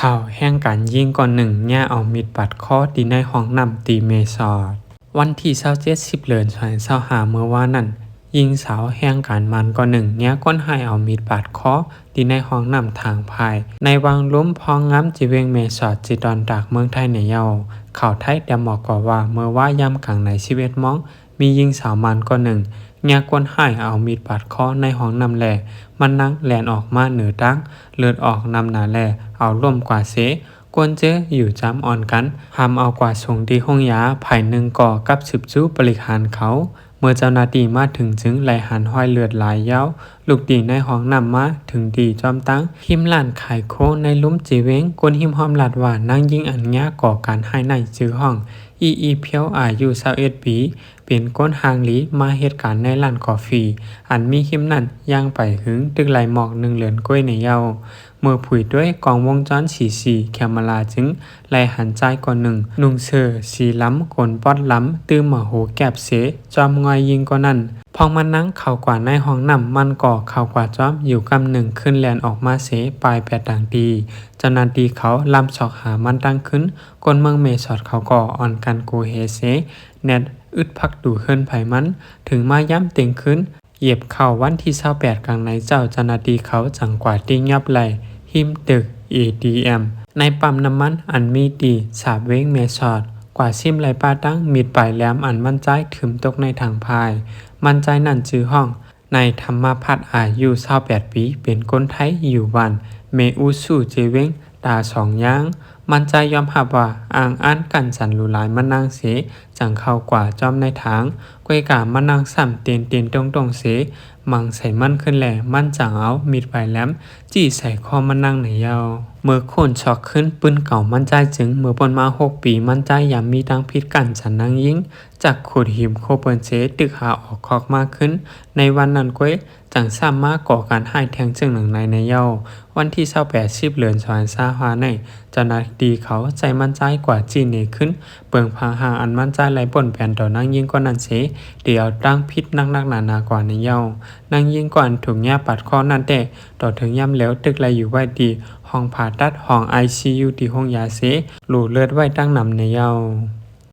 ข่าวแห่งการยิงก่อนหนึ่งแง่เอามีดปัดคอตีในห้องนำตีเมซอดวันที่27เดือน25เมื่อวานนั้นยิงสาวแห่งการมันก่อนหนึ่งแง่ก้นให้เอามีดปัดคอตีในห้องนำทางภายในวังล้มพองง้ำจีเวงเมซอดจิตอนดากเมืองไทยในเยาข่าวไทยแต่หมอกกว่าเมื่อว่ายามกลางในชีวิตมองมียิงสาวมันก่อนหนึ่งแง่ก้นให้เอามีดปัดคอในห้องนำแหล่มันนั่งแลนออกมาเหนือดังเลือดออกนำหนาแลเอาล่มกว่าเสกวนเจออยู่จำอ่อนกันหามเอากว่าส่งที่ห้องยาภายหนึ่งก่อกับสืบจู้บริหารเขาเมื่อเจ้าหน้าที่มาถึงจึงไหลหันห้อยเลือดหลายเย้าลูกดีในห้องนำมาถึงดีจอมตั้งหิมหลานขายโคในลุ่มจีเวงกวนหิมหอมหลัดว่านั่งยิงอันยาก่อการให้ในจื้อห้องอีเพียวอายุ21ปีเป็นก้นหางหลีมาเหตุการณ์ในร้านกาแฟอันมีหิมนั่นย่างไปหึงตึกไหลหมอก1เหลือนก้วยในเยาเมื่อผุยด้วยกองวงจรสีแคมราจึงไล่หันใจก่อนหนึ่งนุ่งเสื้อสีล้ำกนปอดล้ำตื้อหมอหูแก็บเสจอมงอยยิงก่อนนั้นพองมันนั่งเข่ากว่าในห้องนำมันก่อเข่ากว่าจอมอยู่กำหนึ่งขึ้นแลนออกมาเสปลายแปดดังดีเจ้าหน้าที่เขาลำศอกหามันตั้งขึ้นกนเมืองเมสอดเขาก่ออ่อนกันกูเฮเสแนดอึดพักดูขึ้นไผมันถึงมาย้ำเต็งขึ้นเหยียบเข่าวันที่28กลางในเจ้าเจ้าหน้าที่เขาจังกว่าติ้งยับไหลหิมตึก ATM ในปั๊มน้ำมันอันมีดีสาบเว้งเมสอดกว่าซิมไหลป้าตั้งมีดปลายแหลมอันมั่นใจถึมตกในทางพายมั่นใจนั่นจื้อห้องในธรรมพัฒน์อายุ28ปีเป็นคนไทยอยู่บ้านเมอูสู่เจเว้งตาสองย่างมันใจยอมรับว่าอ่างอันกันสันหลูหลายมันนางเสจังเข้ากว่าจอมในทางก้วยกามันนางซ้ำเตียนตรงเสมังใส่มันขึ้นแหล่มันจังเอามีดปลายแหลมจี้ใส่คอมันนางในเยาเมื่อโคนช็อกขึ้นปืนเก่ามันใจจึงเมื่อปนมา6ปีมันใจยามมีทางพิษกันสันนางยิงจากขุดหิมโคเปิลเสตึกหาออกคอกมากขึ้นในวันนั้นก้วยจังซ้ำมาก่อการให้แทงจึงหนึ่งในเยาวันที่28เดือน25ในเจ้าหน้าที่เขาใจมั่นใจกว่าจีนเนขึ้นเปิงพาหาอันมั่นใจไหลป่นแผ่นต่อนั่งยิงกว่านั้นเสเดี๋ยวตั้งพิษนักหนากว่าในเยานั่งยิงก่อนถูกแง่ปัดข้อนั่นแต่ต่อถึงย่ำแล้วตึกไหลอยู่ไว้ดีห้องผ่าตัดห้อง ICU ที่ห้องยาเสหลูเลือดไว้ตั้งนำในเยา